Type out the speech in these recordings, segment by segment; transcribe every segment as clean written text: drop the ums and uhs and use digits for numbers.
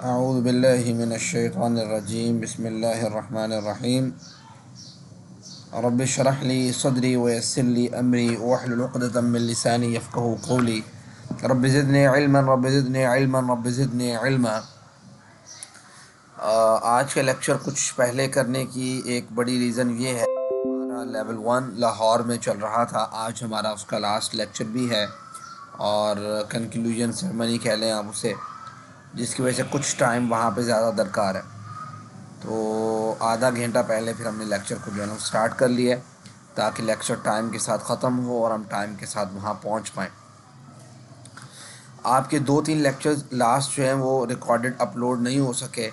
اعوذ باللہ من الشیطان الرجیم بسم اللہ الرحمن الرحیم رب اشرح لی صدری ویسر لی امری واحلل عقدۃ من لسانی یفقہوا قولی رب زدنی علما رب زدنی علما رب زدنی علما۔ آج کا لیکچر کچھ پہلے کرنے کی ایک بڑی ریزن یہ ہے، ہمارا لیول 1 لاہور میں چل رہا تھا، آج ہمارا اس کا لاسٹ لیکچر بھی ہے اور کنکلوژن سیرمنی کہہ لیں آپ اسے، جس کی وجہ سے کچھ ٹائم وہاں پہ زیادہ درکار ہے۔ تو آدھا گھنٹہ پہلے پھر ہم نے لیکچر کو جو ہے نا اسٹارٹ کر لیا ہے تاکہ لیکچر ٹائم کے ساتھ ختم ہو اور ہم ٹائم کے ساتھ وہاں پہنچ پائیں۔ آپ کے 2-3 لیکچرز لاسٹ جو ہیں وہ ریکارڈڈ اپلوڈ نہیں ہو سکے،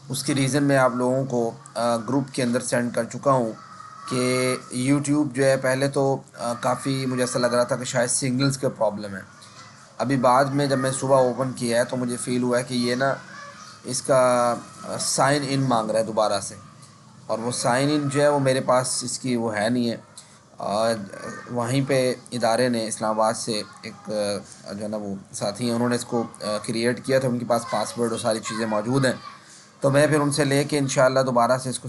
اس کی ریزن میں آپ لوگوں کو گروپ کے اندر سینڈ کر چکا ہوں کہ یوٹیوب جو ہے پہلے تو کافی مجھے ایسا لگ رہا تھا کہ شاید سگنلز کے پرابلم ہے، ابھی بعد میں جب میں صبح اوپن کیا ہے تو مجھے فیل ہوا ہے کہ یہ نا اس کا سائن ان مانگ رہا ہے دوبارہ سے، اور وہ سائن ان جو ہے وہ میرے پاس اس کی وہ ہے نہیں ہے۔ وہیں پہ ادارے نے اسلام آباد سے ایک جو ہے نا وہ ساتھی ہیں، انہوں نے اس کو کریٹ کیا تھا، ان کے پاس پاسورڈ اور ساری چیزیں موجود ہیں، تو میں پھر ان سے لے کے انشاءاللہ دوبارہ سے اس کو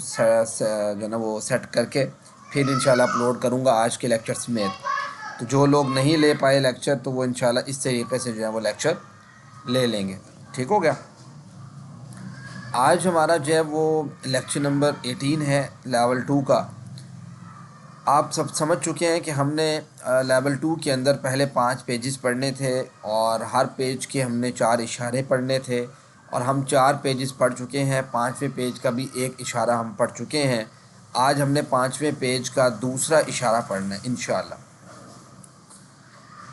جو ہے نا وہ سیٹ کر کے پھر انشاءاللہ اپلوڈ کروں گا آج کے لیکچر سمیت۔ تو جو لوگ نہیں لے پائے لیکچر تو وہ انشاءاللہ اس طریقے سے جو ہے وہ لیکچر لے لیں گے، ٹھیک ہو گیا۔ آج ہمارا جو ہے وہ لیکچر نمبر 18 ہے لیول 2 کا۔ آپ سب سمجھ چکے ہیں کہ ہم نے لیول 2 کے اندر پہلے 5 پیجز پڑھنے تھے اور ہر پیج کے ہم نے 4 اشارے پڑھنے تھے، اور ہم 4 پیجز پڑھ چکے ہیں، 5ویں پیج کا بھی ایک اشارہ ہم پڑھ چکے ہیں۔ آج ہم نے 5ویں پیج کا دوسرا اشارہ پڑھنا ہے انشاءاللہ۔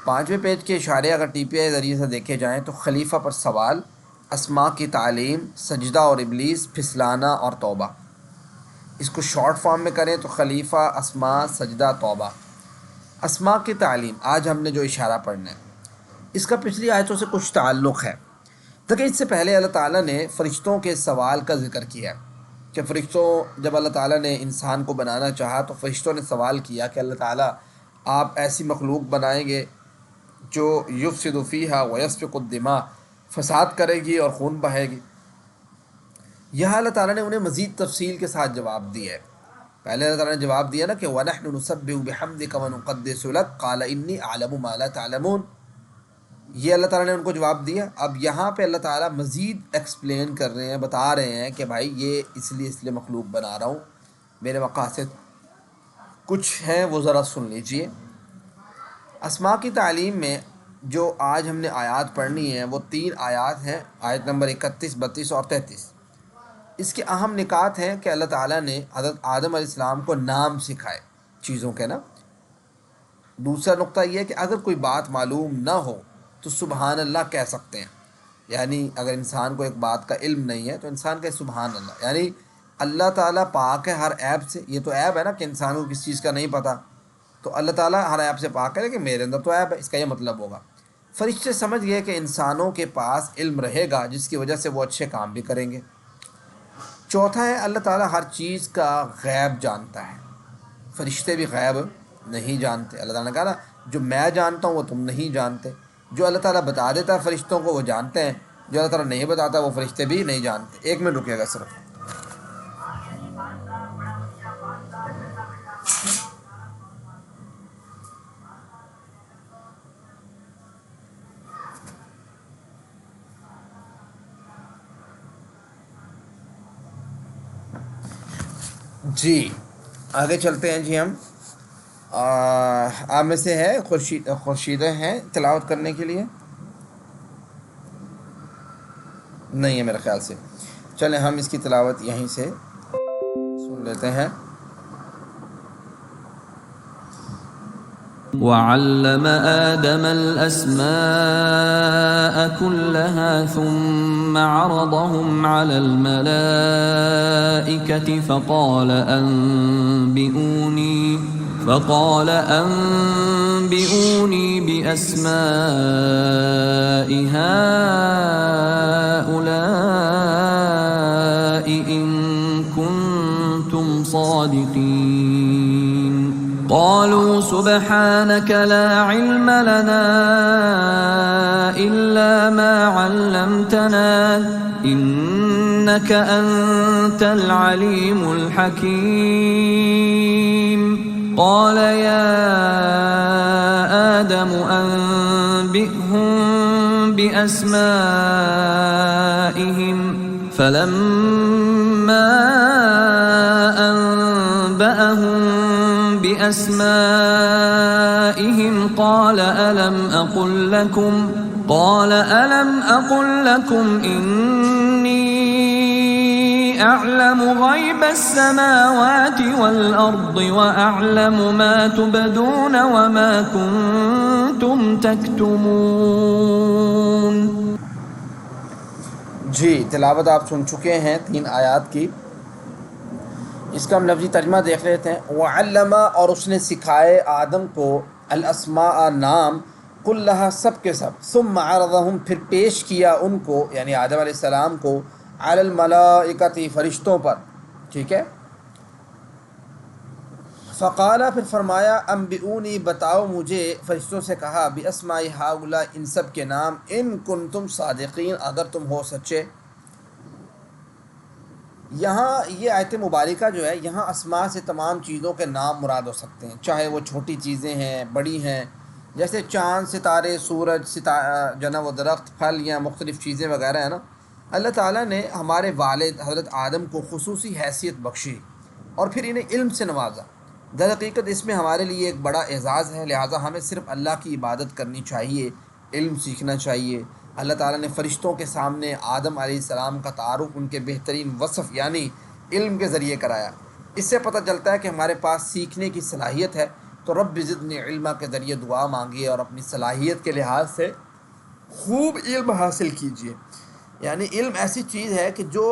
5ویں پیج کے اشارے اگر ٹی پی آئی ذریعے سے دیکھے جائیں تو خلیفہ پر سوال، اسماء کی تعلیم، سجدہ اور ابلیس، پھسلانا اور توبہ۔ اس کو شارٹ فارم میں کریں تو خلیفہ، اسماء، سجدہ، توبہ۔ اسماء کی تعلیم آج ہم نے جو اشارہ پڑھنا ہے، اس کا پچھلی آیتوں سے کچھ تعلق ہے۔ دیکھیں اس سے پہلے اللہ تعالیٰ نے فرشتوں کے سوال کا ذکر کیا کہ فرشتوں، جب اللہ تعالیٰ نے انسان کو بنانا چاہا تو فرشتوں نے سوال کیا کہ اللہ تعالیٰ آپ ایسی مخلوق بنائیں گے جو یفسد فیہا ویسفک الدماء، فساد کرے گی اور خون بہے گی۔ یہاں اللہ تعالیٰ نے انہیں مزید تفصیل کے ساتھ جواب دیا ہے۔ پہلے اللہ تعالیٰ نے جواب دیا نا کہ وَنَحْنُ نُسَبِّحُ بِحَمْدِكَ وَنُقَدِّسُ لَكَ قَالَ إِنِّي أَعْلَمُ مَا لَا تَعْلَمُونَ، یہ اللہ تعالیٰ نے ان کو جواب دیا۔ اب یہاں پہ اللہ تعالیٰ مزید ایکسپلین کر رہے ہیں، بتا رہے ہیں کہ بھائی یہ اس لیے مخلوق بنا رہا ہوں، میرے مقاصد کچھ ہیں وہ ذرا سن لیجئے۔ اسماء کی تعلیم میں جو آج ہم نے آیات پڑھنی ہیں وہ 3 آیات ہیں، آیت نمبر 31، 32 اور 33۔ اس کے اہم نکات ہیں کہ اللہ تعالیٰ نے حضرت آدم علیہ السلام کو نام سکھائے چیزوں کے نا۔ دوسرا نقطہ یہ ہے کہ اگر کوئی بات معلوم نہ ہو تو سبحان اللہ کہہ سکتے ہیں، یعنی اگر انسان کو ایک بات کا علم نہیں ہے تو انسان کہے سبحان اللہ، یعنی اللہ تعالیٰ پاک ہے ہر عیب سے۔ یہ تو عیب ہے نا کہ انسان کو کسی چیز کا نہیں پتہ، تو اللہ تعالیٰ ہر عیب سے پاک ہے لیکن میرے اندر تو عیب ہے، اس کا یہ مطلب ہوگا۔ فرشتے سمجھ گئے کہ انسانوں کے پاس علم رہے گا جس کی وجہ سے وہ اچھے کام بھی کریں گے۔ چوتھا ہے اللہ تعالیٰ ہر چیز کا غیب جانتا ہے، فرشتے بھی غیب نہیں جانتے۔ اللہ تعالیٰ نے کہا نا جو میں جانتا ہوں وہ تم نہیں جانتے، جو اللہ تعالیٰ بتا دیتا ہے فرشتوں کو وہ جانتے ہیں، جو اللہ تعالیٰ نہیں بتاتا وہ فرشتے بھی نہیں جانتے۔ 1 منٹ رکیے گا صرف۔ جی آگے چلتے ہیں جی ہم۔ آپ میں سے ہے خورشیدہ ہیں تلاوت کرنے کے لیے؟ نہیں ہے میرے خیال سے، چلیں ہم اس کی تلاوت یہیں سے سن لیتے ہیں۔ وعلم آدم الأسماء كلها ثم عرضهم على الملائكة فقال أنبئوني بأسماء هؤلاء إن كنتم صادقين قالوا سبحانك سبحانك لا علم لنا إلا ما علمتنا إنك أنت العليم الحكيم قال يا آدم أنبئهم بأسمائهم فلما أنبأهم بأسمائهم قال ألم أقل لكم إني أعلم غيب السماوات والأرض وأعلم ما تبدون وما كنتم تكتمون. جی تلاوت آپ سن چکے ہیں 3 آیات کی. اس کا ہم لفظی ترجمہ دیکھ لیتے ہیں. وعلم، اور اس نے سکھائے آدم کو، الاسماء نام، کلھا سب کے سب، ثم عرضہم پھر پیش کیا ان کو یعنی آدم علیہ السلام کو، علی الملائکۃ فرشتوں پر. ٹھیک ہے. فقال پھر فرمایا، انبئونی بتاؤ مجھے، فرشتوں سے کہا، باسماء ہؤلاء ان سب کے نام، ان کنتم صادقین اگر تم ہو سچے. یہاں یہ آیت مبارکہ جو ہے، یہاں اسماء سے تمام چیزوں کے نام مراد ہو سکتے ہیں، چاہے وہ چھوٹی چیزیں ہیں بڑی ہیں، جیسے چاند، ستارے، سورج، جنب و درخت، پھل یا مختلف چیزیں وغیرہ ہیں نا. اللہ تعالیٰ نے ہمارے والد حضرت آدم کو خصوصی حیثیت بخشی اور پھر انہیں علم سے نوازا. در حقیقت اس میں ہمارے لیے ایک بڑا اعزاز ہے، لہٰذا ہمیں صرف اللہ کی عبادت کرنی چاہیے، علم سیکھنا چاہیے. اللہ تعالیٰ نے فرشتوں کے سامنے آدم علیہ السلام کا تعارف ان کے بہترین وصف یعنی علم کے ذریعے کرایا. اس سے پتہ چلتا ہے کہ ہمارے پاس سیکھنے کی صلاحیت ہے، تو رب زدنی علما کے ذریعے دعا مانگیے اور اپنی صلاحیت کے لحاظ سے خوب علم حاصل کیجیے. یعنی علم ایسی چیز ہے کہ جو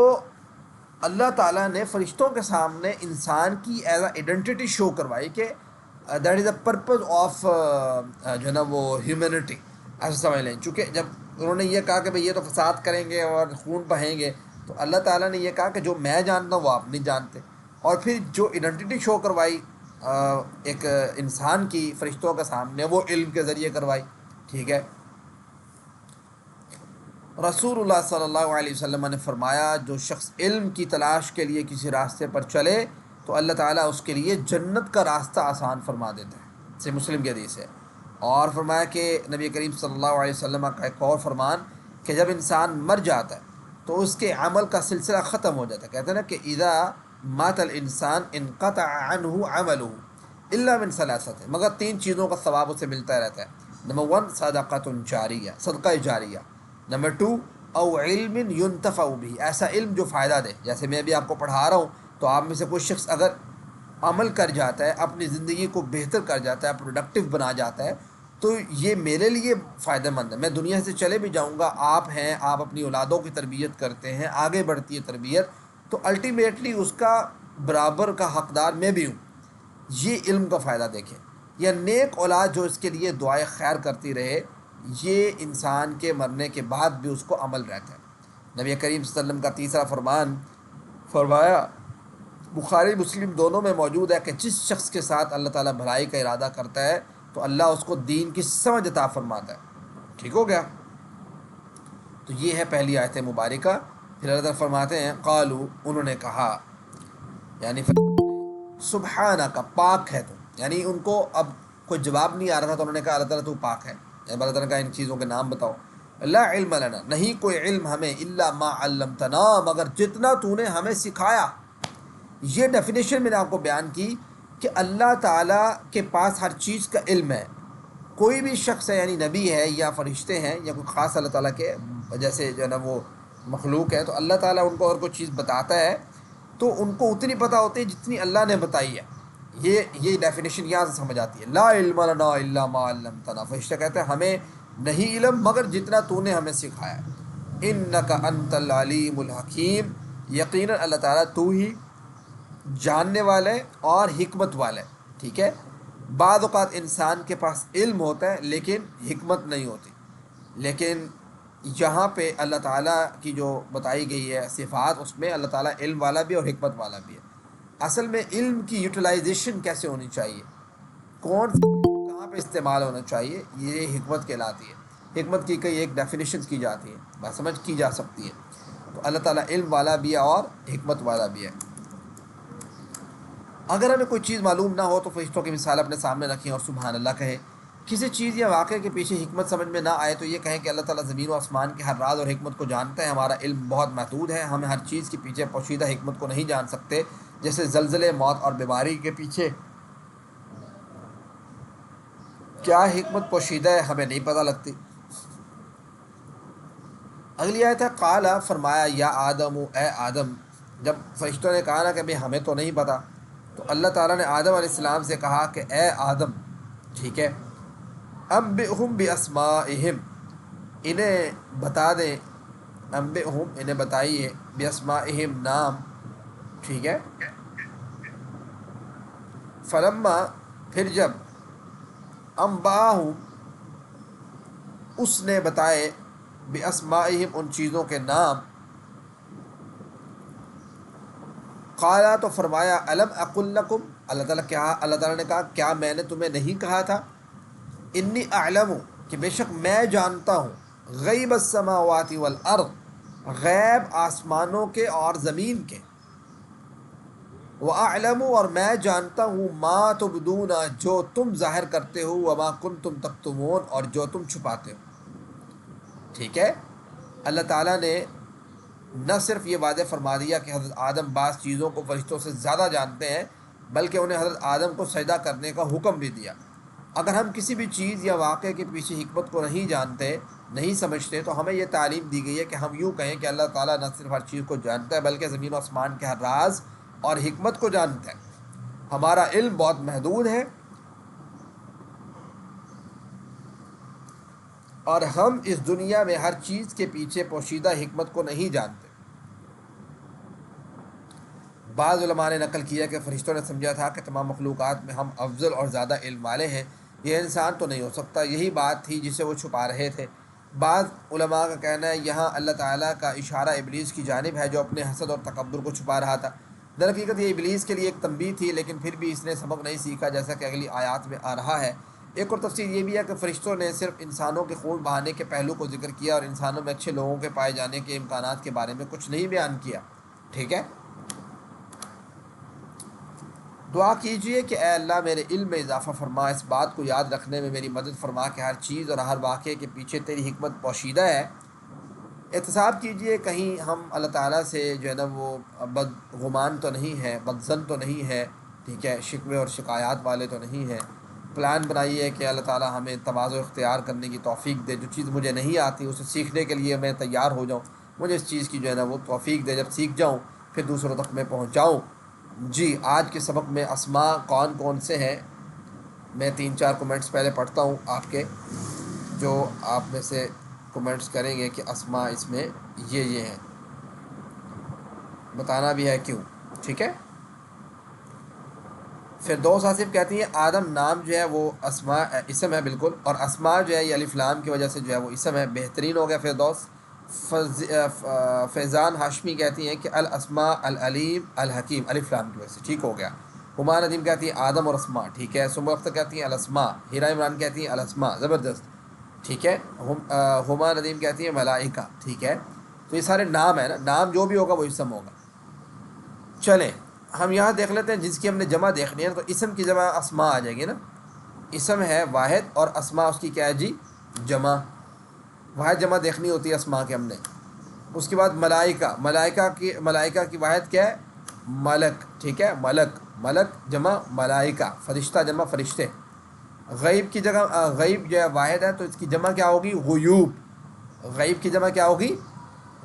اللہ تعالیٰ نے فرشتوں کے سامنے انسان کی ایز اے آئیڈینٹی شو کروائی کہ that is a purpose of جو ہے نا وہ ہیومینٹی، ایسا سمجھ لیں. چونکہ جب انہوں نے یہ کہا کہ بھئی یہ تو فساد کریں گے اور خون بہائیں گے، تو اللہ تعالیٰ نے یہ کہا کہ جو میں جانتا ہوں وہ آپ نہیں جانتے. اور پھر جو آئیڈینٹی شو کروائی ایک انسان کی فرشتوں کے سامنے، وہ علم کے ذریعے کروائی. ٹھیک ہے. رسول اللہ صلی اللہ علیہ وسلم نے فرمایا، جو شخص علم کی تلاش کے لیے کسی راستے پر چلے تو اللہ تعالیٰ اس کے لیے جنت کا راستہ آسان فرما دیتا ہے. سے مسلم کی حدیث ہے. اور فرمایا کہ نبی کریم صلی اللہ علیہ وسلم کا ایک اور فرمان کہ جب انسان مر جاتا ہے تو اس کے عمل کا سلسلہ ختم ہو جاتا ہے. کہتے ہیں نا کہ اذا مات الانسان انقطع عنہ عملہ الا من ثلاثۃ، مگر 3 چیزوں کا ثواب اسے ملتا رہتا ہے. نمبر 1 صدقۃ جاریہ، صدقہ جاریہ. نمبر 2 او علم ينتفع به، ایسا علم جو فائدہ دے. جیسے میں بھی آپ کو پڑھا رہا ہوں تو آپ میں سے کوئی شخص اگر عمل کر جاتا ہے، اپنی زندگی کو بہتر کر جاتا ہے، پروڈکٹیو بنا جاتا ہے، تو یہ میرے لیے فائدہ مند ہے. میں دنیا سے چلے بھی جاؤں گا، آپ ہیں، آپ اپنی اولادوں کی تربیت کرتے ہیں، آگے بڑھتی ہے تربیت، تو الٹیمیٹلی اس کا برابر کا حقدار میں بھی ہوں. یہ علم کا فائدہ دیکھیں. یا نیک اولاد جو اس کے لیے دعائے خیر کرتی رہے، یہ انسان کے مرنے کے بعد بھی اس کو عمل رہتا ہے. نبی کریم صلی اللہ علیہ وسلم کا تیسرا فرمان فرمایا، بخاری مسلم دونوں میں موجود ہے، کہ جس شخص کے ساتھ اللہ تعالیٰ بھلائی کا ارادہ کرتا ہے تو اللہ اس کو دین کی سمجھ عطا فرماتا ہے. ٹھیک ہو گیا. تو یہ ہے پہلی آیت مبارکہ. پھر اللہ تعالیٰ فرماتے ہیں، قالو، انہوں نے کہا، یعنی سبحانک، پاک ہے تو، یعنی ان کو اب کوئی جواب نہیں آ رہا تھا تو انہوں نے کہا اللہ تعالیٰ تو پاک ہے. اللہ تعالیٰ کا ان چیزوں کے نام بتاؤ. لا علم لنا، نہیں کوئی علم ہمیں، الا ما علمتنا، مگر جتنا تو نے ہمیں سکھایا. یہ ڈیفینیشن میں نے آپ کو بیان کی کہ اللہ تعالیٰ کے پاس ہر چیز کا علم ہے. کوئی بھی شخص ہے، یعنی نبی ہے یا فرشتے ہیں یا کوئی خاص اللہ تعالیٰ کے جیسے جو ہے نا وہ مخلوق ہے، تو اللہ تعالیٰ ان کو اگر کوئی چیز بتاتا ہے تو ان کو اتنی پتہ ہوتی ہے جتنی اللہ نے بتائی ہے. یہ ڈیفینیشن یہاں سے سمجھ آتی ہے. لا علم لنا الا ما علمتنا، فرشتے کہتے ہیں ہمیں نہیں علم مگر جتنا تو نے ہمیں سکھایا. انک انت العلیم الحکیم، یقیناً اللہ تعالیٰ تو ہی جاننے والے اور حکمت والے. ٹھیک ہے. بعض اوقات انسان کے پاس علم ہوتا ہے لیکن حکمت نہیں ہوتی. لیکن یہاں پہ اللہ تعالیٰ کی جو بتائی گئی ہے صفات، اس میں اللہ تعالیٰ علم والا بھی اور حکمت والا بھی ہے. اصل میں علم کی یوٹیلائزیشن کیسے ہونی چاہیے، کون پہ استعمال ہونا چاہیے، یہ حکمت کہلاتی ہے۔ حکمت کی کئی ایک ڈیفینیشنز کی جاتی ہیں، بات سمجھ کی جا سکتی ہے۔ تو اللہ تعالیٰ علم والا بھی ہے اور حکمت والا بھی ہے۔ اگر ہمیں کوئی چیز معلوم نہ ہو تو فرشتوں کی مثال اپنے سامنے رکھیں اور سبحان اللہ کہیں۔ کسی چیز یا واقعے کے پیچھے حکمت سمجھ میں نہ آئے تو یہ کہیں کہ اللہ تعالیٰ زمین و آسمان کے ہر راز اور حکمت کو جانتا ہے، ہمارا علم بہت محدود ہے، ہم ہر چیز کے پیچھے پوشیدہ حکمت کو نہیں جان سکتے، جیسے زلزلے، موت اور بیماری کے پیچھے کیا حکمت پوشیدہ ہے ہمیں نہیں پتہ لگتی۔ اگلی آیت ہے قالا، فرمایا، یا آدم، اے آدم۔ جب فرشتوں نے کہا نا کہ ہمیں تو نہیں پتہ، تو اللہ تعالیٰ نے آدم علیہ السلام سے کہا کہ اے آدم، ٹھیک ہے، انبئہم باسمائہم، انہیں بتا دیں، انبئہم انہیں بتائیے، باسمائہم نام، ٹھیک ہے۔ فلما پھر جب، انباہم اس نے بتائے، باسمائہم ان چیزوں کے نام، قالا تو فرمایا، الم اقل لکم، اللہ تعالیٰ نے کہا کیا میں نے تمہیں نہیں کہا تھا، انی اعلم، کہ بے شک میں جانتا ہوں، غیب السماوات والارض، غیب آسمانوں کے اور زمین کے، وَأَعْلَمُ اور میں جانتا ہوں، ما تبدون جو تم ظاہر کرتے ہو، وما کنتم تکتمون اور جو تم چھپاتے ہو، ٹھیک ہے۔ اللہ تعالیٰ نے نہ صرف یہ واضح فرما دیا کہ حضرت آدم بعض چیزوں کو فرشتوں سے زیادہ جانتے ہیں، بلکہ انہیں حضرت آدم کو سجدہ کرنے کا حکم بھی دیا۔ اگر ہم کسی بھی چیز یا واقعے کے پیچھے حکمت کو نہیں جانتے، نہیں سمجھتے، تو ہمیں یہ تعلیم دی گئی ہے کہ ہم یوں کہیں کہ اللہ تعالیٰ نہ صرف ہر چیز کو جانتا ہے بلکہ زمین و آسمان کے ہر راز اور حکمت کو جانتا ہے۔ ہمارا علم بہت محدود ہے اور ہم اس دنیا میں ہر چیز کے پیچھے پوشیدہ حکمت کو نہیں جانتے۔ بعض علماء نے نقل کیا کہ فرشتوں نے سمجھا تھا کہ تمام مخلوقات میں ہم افضل اور زیادہ علم والے ہیں، یہ انسان تو نہیں ہو سکتا، یہی بات تھی جسے وہ چھپا رہے تھے۔ بعض علماء کا کہنا ہے یہاں اللہ تعالیٰ کا اشارہ ابلیس کی جانب ہے جو اپنے حسد اور تکبر کو چھپا رہا تھا۔ در حقیقت یہ ابلیس کے لیے ایک تنبیہ تھی، لیکن پھر بھی اس نے سبق نہیں سیکھا، جیسا کہ اگلی آیات میں آ رہا ہے۔ ایک اور تفسیر یہ بھی ہے کہ فرشتوں نے صرف انسانوں کے خون بہانے کے پہلو کو ذکر کیا اور انسانوں میں اچھے لوگوں کے پائے جانے کے امکانات کے بارے میں کچھ نہیں بیان کیا، ٹھیک ہے۔ دعا کیجئے کہ اے اللہ میرے علم میں اضافہ فرما، اس بات کو یاد رکھنے میں میری مدد فرما کہ ہر چیز اور ہر واقعے کے پیچھے تیری حکمت پوشیدہ ہے۔ احتساب کیجئے کہیں ہم اللہ تعالیٰ سے جو ہے نا وہ بدگمان تو نہیں ہے، بدظن تو نہیں ہے، ٹھیک ہے، شکوے اور شکایات والے تو نہیں ہیں۔ پلان بنائیے کہ اللہ تعالیٰ ہمیں تواضع اختیار کرنے کی توفیق دے، جو چیز مجھے نہیں آتی اسے سیکھنے کے لیے میں تیار ہو جاؤں، مجھے اس چیز کی جو ہے نا وہ توفیق دے، جب سیکھ جاؤں پھر دوسروں تک میں پہنچاؤں۔ جی، آج کے سبق میں اسماء کون کون سے ہیں، میں 3-4 کمنٹس پہلے پڑھتا ہوں آپ کے، جو آپ میں سے کمنٹس کریں گے کہ اسماء اس میں یہ ہیں، بتانا بھی ہے کیوں، ٹھیک ہے۔ فردوس آصف کہتی ہیں آدم نام جو ہے وہ اسماء اسم ہے بالکل، اور اسماء جو ہے یہ الف لام کی وجہ سے جو ہے وہ اسم ہے، بہترین ہو گیا فردوس۔ فیضان ہاشمی کہتی ہیں کہ الاسماء العلیم الحکیم، الف لام کی وجہ سے، ٹھیک ہو گیا۔ ہما ندیم کہتی ہیں آدم اور اسماء، ٹھیک ہے۔ سمو اختر کہتی ہیں الاسماء، ہیرا عمران کہتی ہیں الاسماء، زبردست، ٹھیک ہے۔ ہما ندیم کہتی ہیں ملائکہ، ٹھیک ہے۔ تو یہ سارے نام ہیں نا، نام جو بھی ہوگا وہ اسم ہوگا۔ چلیں ہم یہاں دیکھ لیتے ہیں، جس کی ہم نے جمع دیکھنی ہے تو اسم کی جمع اسماء آ جائے گی نا، اسم ہے واحد اور اسماء اس کی کیا ہے جی، جمع، واحد جمع دیکھنی ہوتی ہے اسماء کے ہم نے۔ اس کے بعد ملائکہ، ملائکہ کی واحد کیا ہے، ملک، ٹھیک ہے، ملک جمع ملائکہ، فرشتہ جمع فرشتے۔ غیب کی جگہ غیب جو ہے واحد ہے تو اس کی جمع کیا ہوگی، غیوب، غیب کی جمع کیا ہوگی،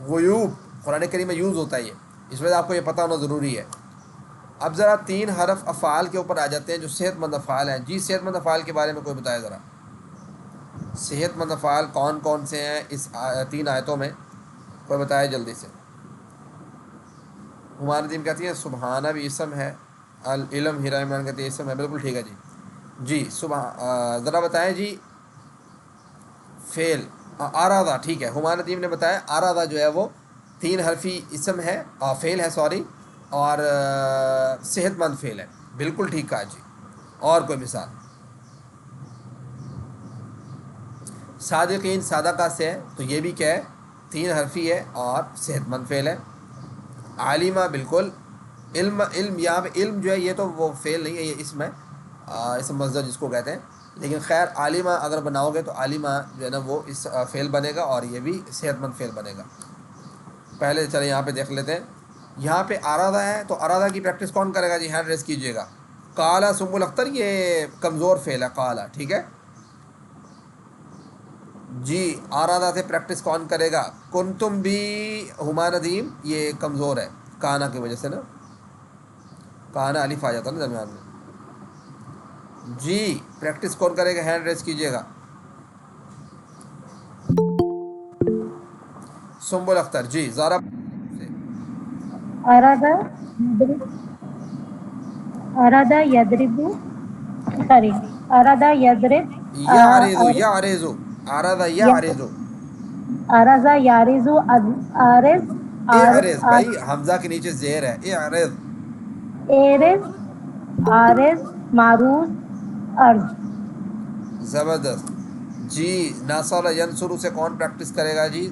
غیوب، قرآن کریم میں یوز ہوتا ہے یہ، اس وجہ آپ کو یہ پتہ ہونا ضروری ہے۔ اب ذرا 3 حرف افعال کے اوپر آ جاتے ہیں جو صحت مند افعال ہیں۔ جی صحت مند افعال کے بارے میں کوئی بتائے ذرا، صحت مند افعال کون کون سے ہیں اس 3 آیتوں میں، کوئی بتائے جلدی سے۔ ہمارا ندیم کہتی ہیں سبحانہ بھی اسم ہے، العلم ہیرا عمران کہتی ہے اسم ہے، بالکل ٹھیک ہے جی۔ جی ذرا بتائیں جی فعل آرادہ، ٹھیک ہے، ہمارا ندیم نے بتایا آرادہ جو ہے وہ 3 حرفی اسم ہے، فعل ہے سوری، اور صحت مند فعل ہے، بالکل ٹھیک کہا جی۔ اور کوئی مثال، صادقین صادقہ سے ہے تو یہ بھی کیا ہے؟ 3 حرفی ہے اور صحت مند فعل ہے. عالمہ بالکل علم یہاں پہ علم جو ہے یہ تو وہ فعل نہیں ہے، یہ اسم ہے، اسم مصدر جس کو کہتے ہیں. لیکن خیر عالمہ اگر بناؤ گے تو عالمہ جو ہے نا وہ اس فعل بنے گا اور یہ بھی صحت مند فعل بنے گا. پہلے چلے یہاں پہ دیکھ لیتے ہیں. یہاں پہ ارادہ ہے تو ارادہ کی پریکٹس کون کرے گا جی؟ ہینڈ ریز کیجئے گا. قالا سنبل اختر یہ کمزور فعل ہے قالا، ٹھیک ہے جی. ارادہ سے پریکٹس کون کرے گا؟ کنتم بھی ہما ندیم یہ کمزور ہے کانا کی وجہ سے نا، کانا الف آ جاتا نا درمیان میں. جی پریکٹس کون کرے گا؟ ہینڈ ریز کیجئے گا. سنبل اختر جی. زارا أراد يضرب أراد يضرب sorry أراد يضرب یعرض یعرض ارادہ یعرض أراد يعرض أرز اعرض بھائی حمزہ کے نیچے زیر ہے. اعرض أرز أرز معروض أرز. زبردست جی. ناصر ینصر سے کون پریکٹس کرے گا جی؟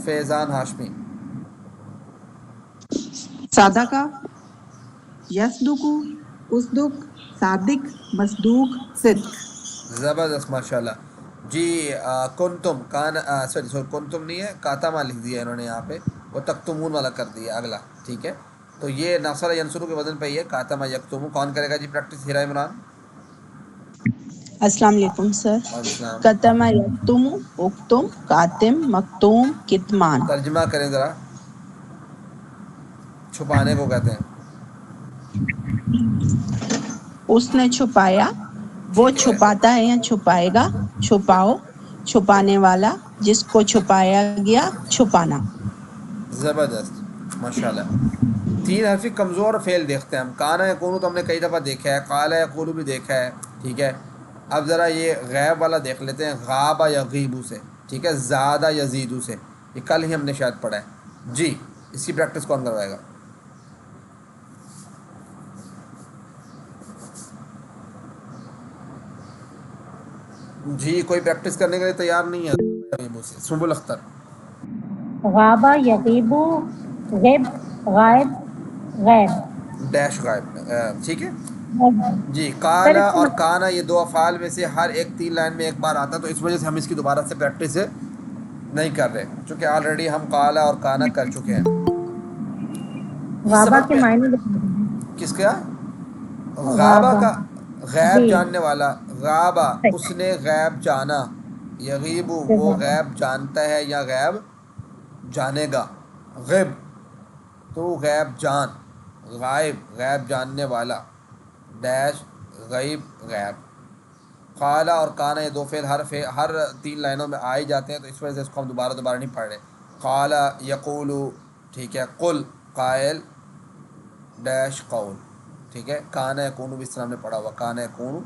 فیضان ہاشمی. صادقہ، یصدق، اصدق، صادق، مصدوق، صدق. زبردست ماشاء اللہ جی. کنتم کان سوری کنتم نہیں ہے، کاتما لکھ دیا انہوں نے یہاں پہ، وہ تکتمون والا کر دیا اگلا، ٹھیک ہے. تو یہ ناصر ینصر کے وزن پہ ہی ہے. کاتما یکتم کون کرے گا جی پریکٹس؟ ہیرا عمران. السلام علیکم سر. وعلیکم السلام. کتم یکتم، اکتم، کاتم، مکتوم، کتمان. ترجمہ کریں ذرا. چھپانے کو کہتے ہیں. اس نے چھپایا، وہ ٹھیک ہے چھپاتا ہے یا چھپائے گا. چھپاؤ، چھپانے والا، جس کو چھپایا گیا، چھپانا. زبردست ماشاء اللہ. 3 حرفی کمزور فعل دیکھتے ہیں ہم. کانا یکونو تو ہم نے کئی دفعہ دیکھا ہے، قالا یقولو بھی دیکھا ہے، ٹھیک ہے. اب ذرا یہ غیب والا دیکھ لیتے ہیں. غابہ یغیبو سے، ٹھیک ہے. زادہ یزیدو سے، یہ کل ہی ہم نے شاید پڑھا ہے جی. اس کی پریکٹس کون کروائے گا؟ جی کوئی پریکٹس کرنے کے لیے تیار نہیں ہے. یغیبو سے سنبل اختر. غاب يغيب غب غائب غیب. ڈیش غائب ٹھیک ہے جی. سر قالا اس اور کو کانا یہ 2 افعال میں سے ہر ایک 3 لائن میں ایک بار آتا ہے، تو اس وجہ سے ہم اس کی دوبارہ سے پریکٹس نہیں کر رہے، چونکہ آلریڈی ہم قالا اور کانا کر چکے ہیں. یہ غابہ سبق کے میں معنی بتا دیجیے. کس کا؟ غابہ غابہ کا غیب جی جاننے والا. غابہ اس صحیح. نے غیب جانا. یغیب وہ غیب جانتا ہے یا غیب جانے گا. غیب تو غیب جان، غائب غیب جاننے والا، ڈیش غیب غیب. قالا اور کانا یہ 2 فعل ہر 3 لائنوں میں آ ہی جاتے ہیں، تو اس وجہ سے اس کو ہم دوبارہ نہیں پڑھ رہے. قالا یقولو، ٹھیک ہے. قل قائل ڈیش قول، ٹھیک ہے. کانا یکونو بھی اس طرح ہم نے پڑھا ہوا. کانا یکونو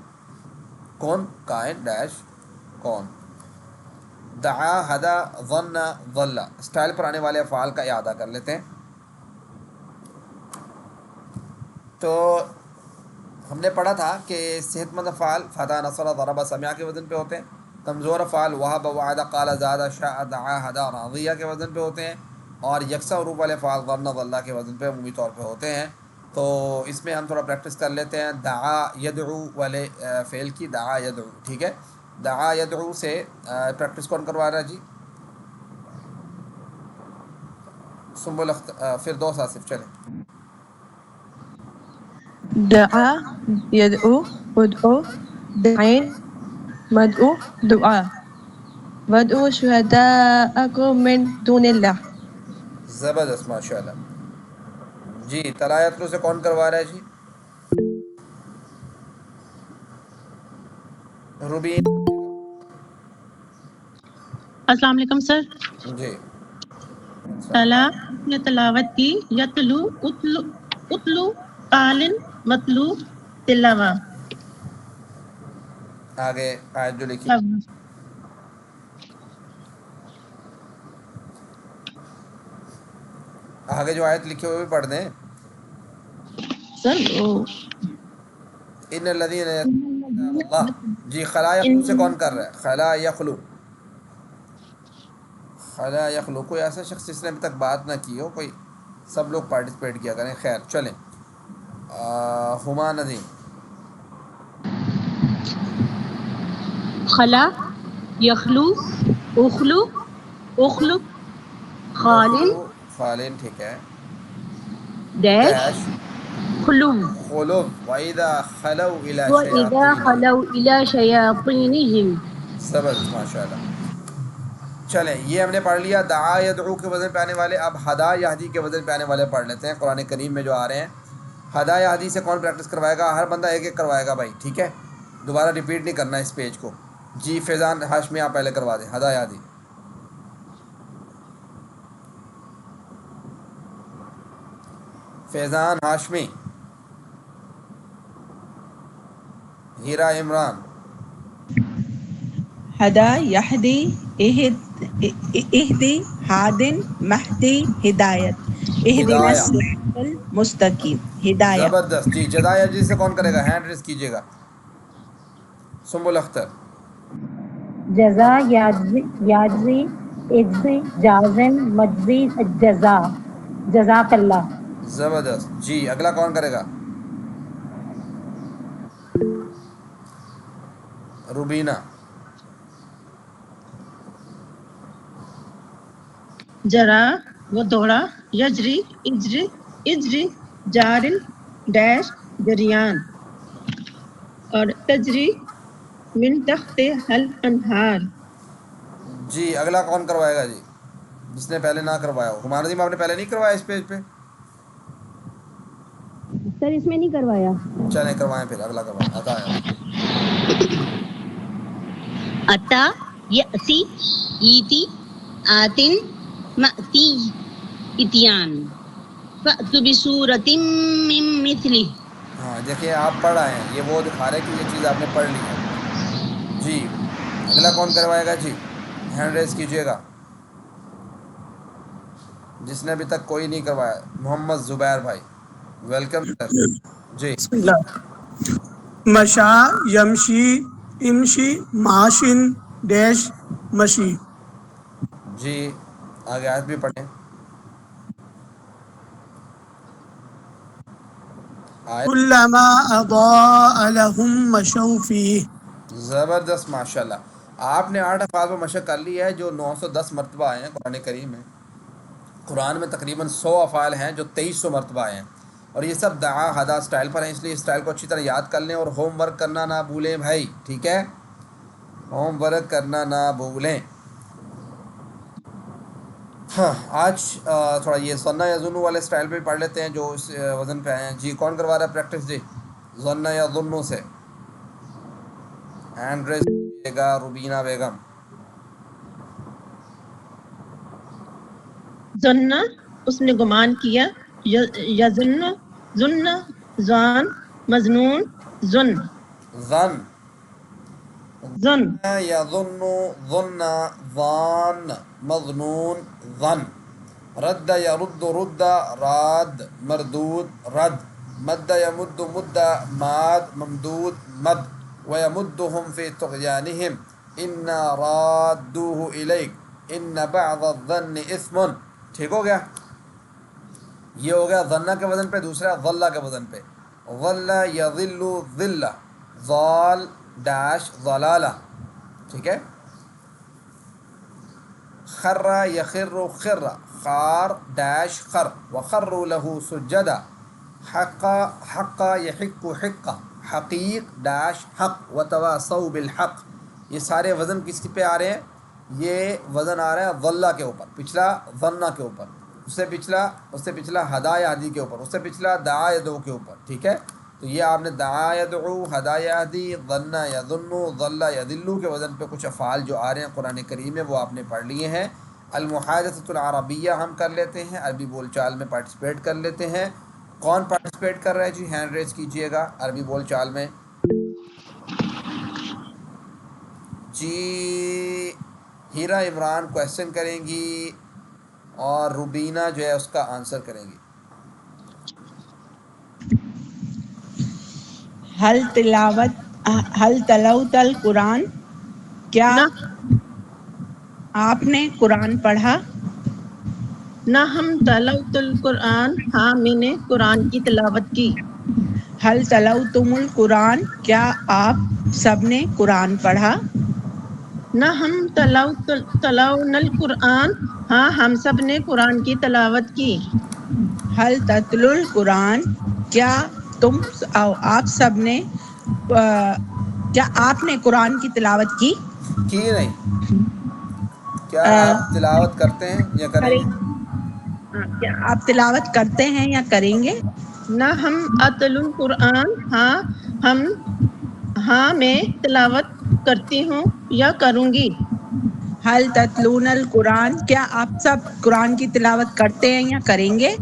کون، کائن ڈیش کون. دعا ہدا ظن ضل. اسٹائل پر آنے والے افعال کا اعادہ کر لیتے ہیں. تو ہم نے پڑھا تھا کہ صحت مند افعال فتح، نصر، ضرب، سمع کے وزن پہ ہوتے ہیں. کمزور افعال وہب، وعدہ، قال، زاد، شاء، دعا، ہدا اور رضیہ کے وزن پہ ہوتے ہیں. اور یکساں حروف والے افعال ظن، ضل کے وزن پہ عمومی طور پہ ہوتے ہیں. تو اس میں ہم تھوڑا پریکٹس کر لیتے ہیں. دعا یدعو والے فعل کی، دعا یدعو، ٹھیک ہے. دعا یدعو سے پریکٹس کون کروا رہا ہے جی؟ سنبل فردوس آصف چلیں. دعا يدعو ادعو دعين مدعو دعاء وادعوا شهداءكم من دون الله. زبردست ماشاء اللہ جی. تلایتلو سے کون کروا رہا ہے جی؟ روبین السلام علیکم سر. جی. تلا نے تلاوت کی، یتلو اتلو قالن متلو تلاوا. آگے آیت جو لکھی، آگے جو آیت لکھی ہوئے بھی پڑھ دیں. سر ان الذین اللہ جی خلا یخلو سے کون کر رہا ہے؟ خلا یخلو، خلا یخلو، کوئی ایسا شخص جس نے ابھی تک بات نہ کی ہو، کوئی، سب لوگ پارٹیسپیٹ کیا کریں. خیر چلیں. ہما ندیم. خلا یخلو اخلو اخلق خالن اخلو خالن، ٹھیک ہے. ڈیش ڈیش خلو خلو وَإِذَا خَلَوْا إِلَى وَإِذَا شَيَاطِينِهِمْ. خَلَوْا إِلَى شَيَاطِينِهِمْ. زبردست، ماشاء اللہ. چلیں یہ ہم نے پڑھ لیا دعا یدعو کے وزن پہ آنے والے. اب ہدا یہدی کے وزن پہ آنے والے پڑھ لیتے ہیں. قرآن کریم میں جو آ رہے ہیں ہدا یہدی سے کون پریکٹس کروائے گا؟ ہر بندہ ایک ایک کروائے گا بھائی، ٹھیک ہے؟ دوبارہ ریپیٹ نہیں کرنا اس پیج کو. جی فیضان ہاشمی آپ پہلے کروا دیں ہدا یہدی. فیضان ہاشمی. ہیرا عمران. ہدا یہدی اہدی ہادن مہدی ہدایت اہدنا ہدایہ، الصراط المستقیم ہدایہ. زبردست. جی جزائے جی سے کون کرے گا؟ ہینڈ ریز کیجیے گا. سنبل اختر. جزا یاجزی اجزی جازم مجزی جزا جزاک اللہ. زبردست. جی اگلا کون کرے گا؟ روبینہ. جرا وہ دوڑا، یجری اجری اجری جارن ڈیش جریان، اور تجری من تحت حل انہار. جی اگلا کون کروائے گا جی جس نے پہلے نہ کروایا ہو؟ ہمارا دیم آپ نے پہلے نہیں کروایا اس پیج پہ؟ سر اس میں نہیں کروایا. چلیں کروائیں پھر اگلا کروائیں. آتا ہے اتا یأتی ایتی آتن مأتی اتیان فأت بسورۃ من مثلہ. ہاں دیکھیں آپ پڑھ آئے ہیں، یہ وہ دکھا رہے کہ یہ چیز آپ نے پڑھ لی ہے. جی اگلا کون کروائے گا جی؟ ہینڈ ریز کیجیے گا جس نے ابھی تک کوئی نہیں کروایا. محمد زبیر بھائی ویلکم سر. جی بسم اللہ. مشا یمشی امشی معاشن ڈیش مشی. جی آگے آیت بھی پڑھیں. آیت کلما اضاء لهم مشوا فیہ. زبردست، ماشاء اللہ. آپ نے 8 افعال پر مشق کر لی ہے جو 910 مرتبہ آئے ہیں قرآن کریم میں. قرآن میں تقریباً 100 افعال ہیں جو 2300 مرتبہ آئے ہیں، اور یہ سب دعا ہدا سٹائل پر ہیں. اس لیے اس سٹائل کو اچھی طرح یاد کر لیں اور ہوم ورک کرنا نہ بھولیں بھائی، ٹھیک ہے؟ ہوم ورک کرنا نہ بھولیں. ہاں آج تھوڑا یہ ظن یظن والے سٹائل پہ پڑھ لیتے ہیں جو اس وزن پہ آئے ہیں. جی کون کروا رہا ہے پریکٹس جی ظن یظن سے؟ ہینڈ ریز کیجیے گا. روبینہ بیگم. ظن اس نے گمان کیا، یظن ظن ظان مظنون ظن ظن ظن یظن ظن ظان مظنون ظن. رد یرد رد راد مردود رد. مد یمد مد ماد ممدود مد. ویمدہم فی طغیانہم انا رادوہ الیک ان بعض الظن اثم. ٹھیک ہو گیا؟ یہ ہو گیا ظنہ کے وزن پہ. دوسرا ظلہ کے وزن پہ. ظل یظل ظلہ ظال ڈیش ضلالہ، ٹھیک ہے؟ خر یخر خر خار ڈیش خر وخروا له سجدا. حق حق یحق حق حقیق ڈیش حق وتواصوا بالحق. یہ سارے وزن کس پہ آ رہے ہیں؟ یہ وزن آ رہا ہے ظلہ کے اوپر، پچھلا ظنہ کے اوپر، اس سے پچھلا ہدا یہدی کے اوپر، اس سے پچھلا دعا یدعو کے اوپر، ٹھیک ہے؟ تو یہ آپ نے دعا یدعو، ہدا یہدی، ظن یظن، ظل یظل کے وزن پہ کچھ افعال جو آ رہے ہیں قرآن کریم میں وہ آپ نے پڑھ لیے ہیں. المحادثۃ العربیہ ہم کر لیتے ہیں، عربی بول چال میں پارٹیسپیٹ کر لیتے ہیں. کون پارٹیسپیٹ کر رہا ہے جی؟ ہینڈ ریز کیجئے گا عربی بول چال میں. جی ہیرا عمران کویسچن کریں گی اور روبینہ جو ہے اس کا آنسر کریں گی. حل تلاوت حل تلوت القرآن، کیا نہ آپ نے قرآن پڑھا؟ نہ ہم تلاوت القرآن، ہاں میں نے قرآن کی تلاوت کی. حل تلوتم القرآن، کیا آپ سب نے قرآن پڑھا؟ نہ ہم تلاون القرآن، ہاں ہم سب نے قرآن کی تلاوت کی. حل تتلو القرآن، کیا آپ سب نے کیا آپ نے قرآن کی تلاوت کی؟ نہیں، کیا آپ تلاوت کرتے ہیں یا کریں گے؟ کیا آپ تلاوت کرتے ہیں یا کریں گے؟ نہ ہم اتل القرآن، ہاں میں تلاوت کرتی ہوں یا کروں گی. حل تتلون القرآن، کیا آپ سب قرآن کی تلاوت کرتے ہیں یا کریں گے؟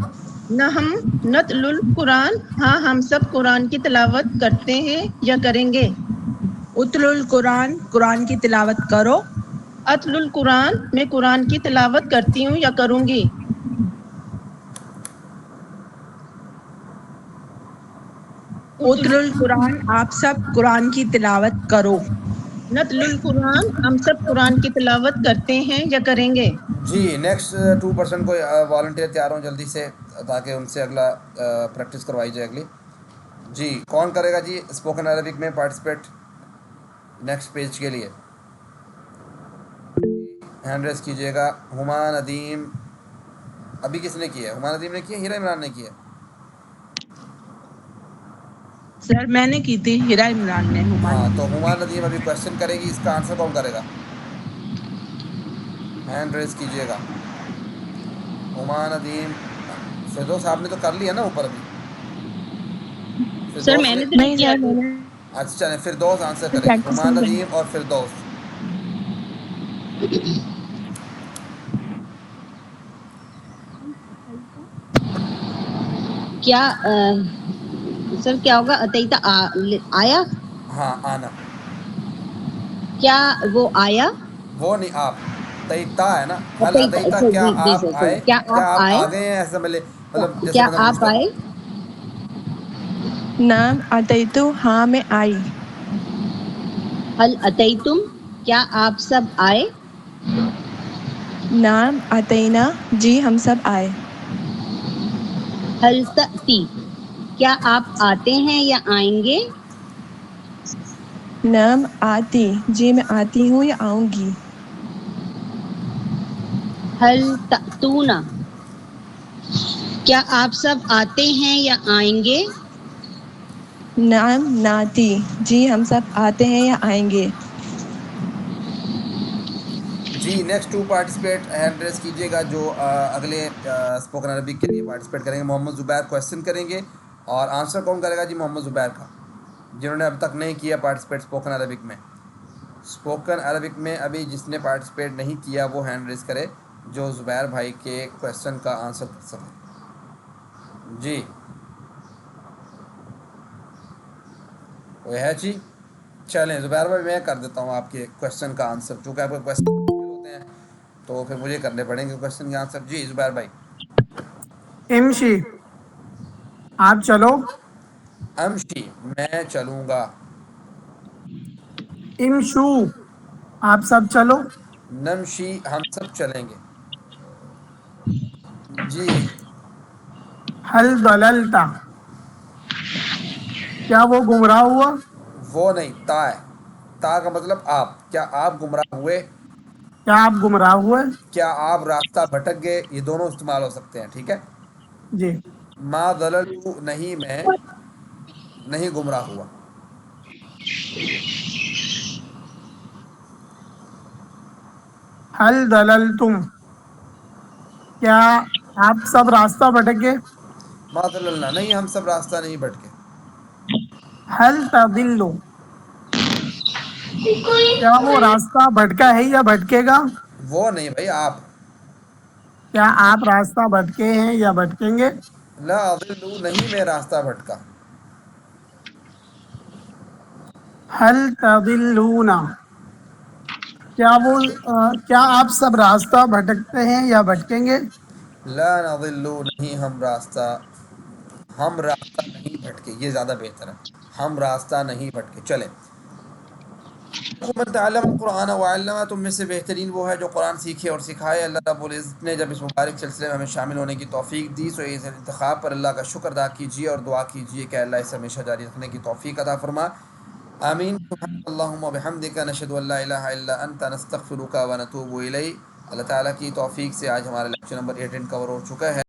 نہ ہم نتل القرآن، ہاں ہم سب قرآن کی تلاوت کرتے ہیں یا کریں گے. اتل القرآن، قرآن کی تلاوت کرو. اتل القرآن، میں قرآن کی تلاوت کرتی ہوں یا کروں گی. اتل القرآن، آپ سب قرآن کی تلاوت کرو. نتل القرآن، ہم سب قرآن کی تلاوت کرتے ہیں یا کریں گے. جی نیکسٹ 2% کو والنٹیئر تیار ہوں جلدی سے، تاکہ ان سے اگلا پریکٹس کروائی جائے اگلی. جی کون کرے گا جی اسپوکن عربک میں پارٹیسپیٹ نیکسٹ پیج کے لیے؟ ہینڈ ریز کیجیے گا. ہما ندیم، ابھی کس نے کیا ہے؟ ہما ندیم نے کیا، ہیرا عمران نے کیا؟ سر میں نے کی تھی، ہیرا عمران نے. ہاں تو ہما ندیم ابھی کوشچن کرے گی، اس کا آنسر کون کرے گا؟ ہینڈ ریز کیجیے گا. ہما ندیم، فردوس صاحب نے تو کر لیا نا اوپر ابھی. سر میں نے تو نہیں کیا. اچھا چلیں فردوس آنسر کرے گی. ہما ندیم اور فردوس. کیا سر کیا ہوگا؟ اتیتا آیا، ہاں آنا، کیا وہ آیا؟ وہ نہیں آپ، تیتا ہے نا. حل اتیتا، اتیتا، جی کیا جی آپ سر آئے، کیا کیا آپ آپ آئے؟ آ گئے ہیں، ایسا مطلب جیسے کیا مطلب آپ آئے؟ نعم اتیتو، ہاں میں آئی. حل اتیتم، کیا آپ سب آئے؟ نعم اتینا، جی ہم سب آئے. حل تأتی، کیا آپ آتے ہیں یا آئیں گے؟ نعم آتی، جی میں آتی ہوں یا آؤں گی. حل تأتون، کیا آپ سب آتے ہیں یا آئیں گے؟ نعم ناتی، جی ہم سب آتے ہیں یا آئیں گے. جی نیکسٹ 2 پارٹیسپیٹ ہینڈ ریز کیجیے گا جو اگلے اسپوکن عربک کے لیے پارٹیسپیٹ کریں گے. محمد زبیر کویشچن کریں گے اور آنسر کون کرے گا جی؟ محمد زبیر کا، جنہوں نے اب تک نہیں کیا پارٹیسپیٹ اسپوکن عربک میں. اسپوکن عربک میں ابھی جس نے پارٹیسپیٹ نہیں کیا وہ ہینڈ ریز کرے، جو زبیر بھائی کے کویشچن کا آنسر کر سکے. جی وہ ہے جی. چلیں زبیر بھائی میں کر دیتا ہوں آپ کے کویشچن کا آنسر، چونکہ آپ کے کویشچن ہوتے ہیں تو پھر مجھے کرنے پڑیں گے کویشچن کے آنسر. جی زبیر بھائی. امشی، آپ چلو. امشی، میں چلوں گا. امشو، آپ سب چلو. نمشی، ہم سب چلیں گے. جی حل ضللتا، کیا وہ گمراہ ہوا؟ وہ نہیں، تا ہے. تا کا مطلب آپ. کیا آپ گمراہ ہوئے؟ کیا آپ گمراہ ہوئے؟ کیا آپ راستہ بھٹک گئے؟ یہ دونوں استعمال ہو سکتے ہیں، ٹھیک ہے. جی. ما ضللت، نہیں میں نہیں گمراہ ہوا. حل ضللتم، کیا آپ سب راستہ بھٹک گئے؟ ما ضللنا، نہیں ہم سب راستہ نہیں بھٹکے. حل تضلوا، کیا وہ راستہ بھٹکا ہے یا بھٹکے گا؟ وہ نہیں بھائی، آپ. کیا آپ راستہ بھٹکے ہیں یا بھٹکیں گے؟ لا اضل، نہیں میں راستہ بھٹکا. حل تضلون، کیا آپ سب راستہ بھٹکتے ہیں یا بھٹکیں گے؟ لا نضل، نہیں ہم راستہ نہیں بھٹکے. یہ زیادہ بہتر ہے، ہم راستہ نہیں بھٹکے. چلیں من تعلم القرآن وعلمہ، تم میں سے بہترین وہ ہے جو قرآن سیکھے اور سکھائے۔ اللہ رب العزت نے جب اس مبارک سلسلے میں ہمیں شامل ہونے کی توفیق دی، تو اس انتخاب پر اللہ کا شکر ادا کیجیے اور دعا کیجیے کہ اللہ اسے ہمیشہ جاری رکھنے کی توفیق عطا فرما۔ آمین۔ سبحانک اللہم و بحمدک، نشہد ان لا الہ الا انت، نستغفرک و نتوب الیک۔ اللہ تعالیٰ کی توفیق سے آج ہمارا لیکچر نمبر 18 کور ہو چکا ہے۔